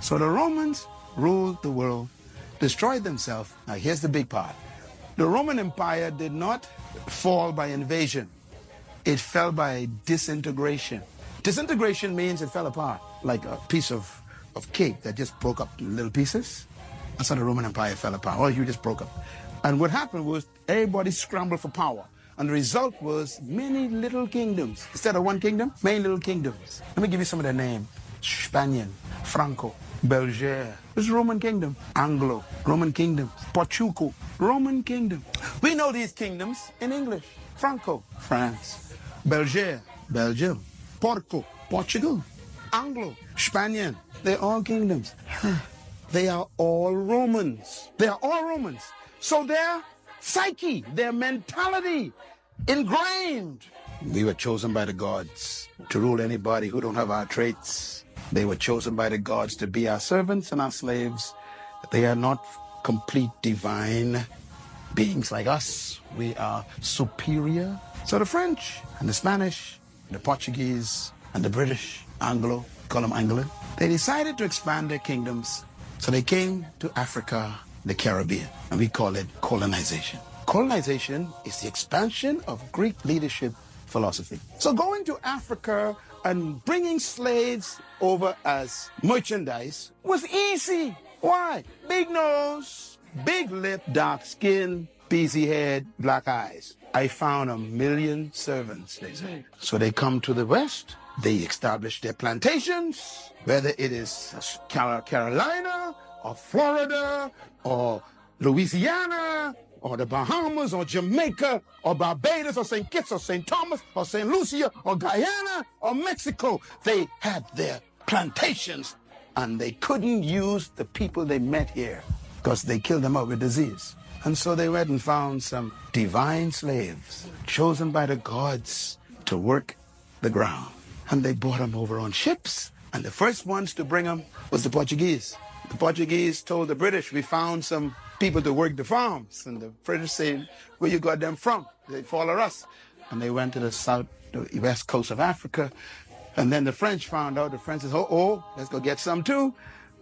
So the Romans ruled the world, destroyed themselves. Now here's the big part. The Roman Empire did not fall by invasion. It fell by disintegration. Disintegration means it fell apart, like a piece of cake that just broke up in little pieces. That's how the Roman Empire fell apart. Or you just broke up. And what happened was everybody scrambled for power. And the result was many little kingdoms. Instead of one kingdom, many little kingdoms. Let me give you some of their names. Spaniard, Franco, Belgier. This is Roman kingdom. Anglo, Roman kingdom. Portugal, Roman kingdom. We know these kingdoms in English. Franco, France. Belgier, Belgium. Porto, Portugal. Anglo, Spaniard. They're all kingdoms. They are all Romans. They are all Romans. So their psyche, their mentality, ingrained. We were chosen by the gods to rule anybody who don't have our traits. They were chosen by the gods to be our servants and our slaves. They are not complete divine beings like us. We are superior. So the French and the Spanish, the Portuguese and the British, Anglo, call them Angolan, they decided to expand their kingdoms. So they came to Africa, the Caribbean, and we call it colonization. Colonization is the expansion of Greek leadership philosophy. So going to Africa and bringing slaves over as merchandise was easy. Why? Big nose, big lip, dark skin, busy head, black eyes. I found 1 million servants, they say. So they come to the West, they establish their plantations, whether it is Carolina or Florida or Louisiana or the Bahamas or Jamaica or Barbados or St. Kitts or St. Thomas or St. Lucia or Guyana or Mexico. They had their plantations and they couldn't use the people they met here because they killed them out with disease. And so they went and found some divine slaves chosen by the gods to work the ground. And they brought them over on ships. And the first ones to bring them was the Portuguese. The Portuguese told the British, we found some people to work the farms. And the British said, where you got them from? They follow us. And they went to the west coast of Africa. And then the French found out. The French said, oh, let's go get some too.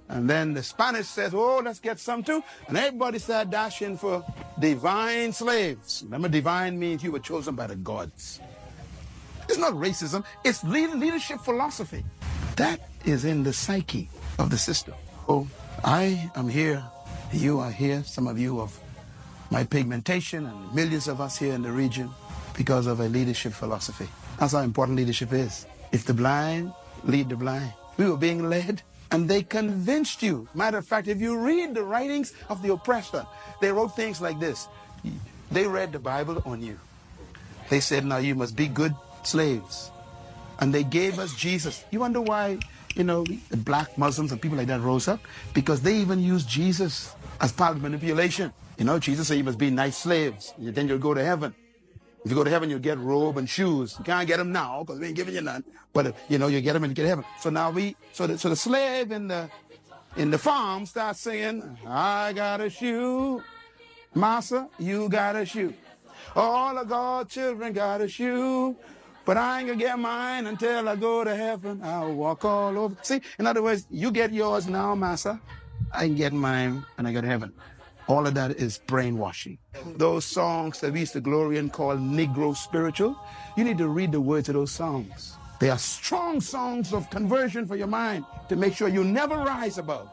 And then the Spanish says, oh, let's get some too. And everybody started dashing for divine slaves. Remember, divine means you were chosen by the gods. It's not racism. It's leadership philosophy. That is in the psyche of the system. Oh, I am here. You are here. Some of you of my pigmentation and millions of us here in the region because of a leadership philosophy. That's how important leadership is. If the blind lead the blind. We were being led and they convinced you. Matter of fact, if you read the writings of the oppressor, they wrote things like this. They read the Bible on you. They said, now you must be good slaves. And they gave us Jesus. You wonder why, the black Muslims and people like that rose up? Because they even used Jesus as part of manipulation. Jesus said you must be nice slaves. Then you'll go to heaven. If you go to heaven, you'll get robe and shoes. You can't get them now because we ain't giving you none. But, you get them and you get heaven. So now so the slave in the farm starts singing, I got a shoe. Massa, you got a shoe. All of God's children got a shoe. But I ain't gonna get mine until I go to heaven. I'll walk all over. See, in other words, you get yours now, Massa. I can get mine when I go to heaven. All of that is brainwashing. Those songs that we used to glory and call Negro spiritual, you need to read the words of those songs. They are strong songs of conversion for your mind to make sure you never rise above.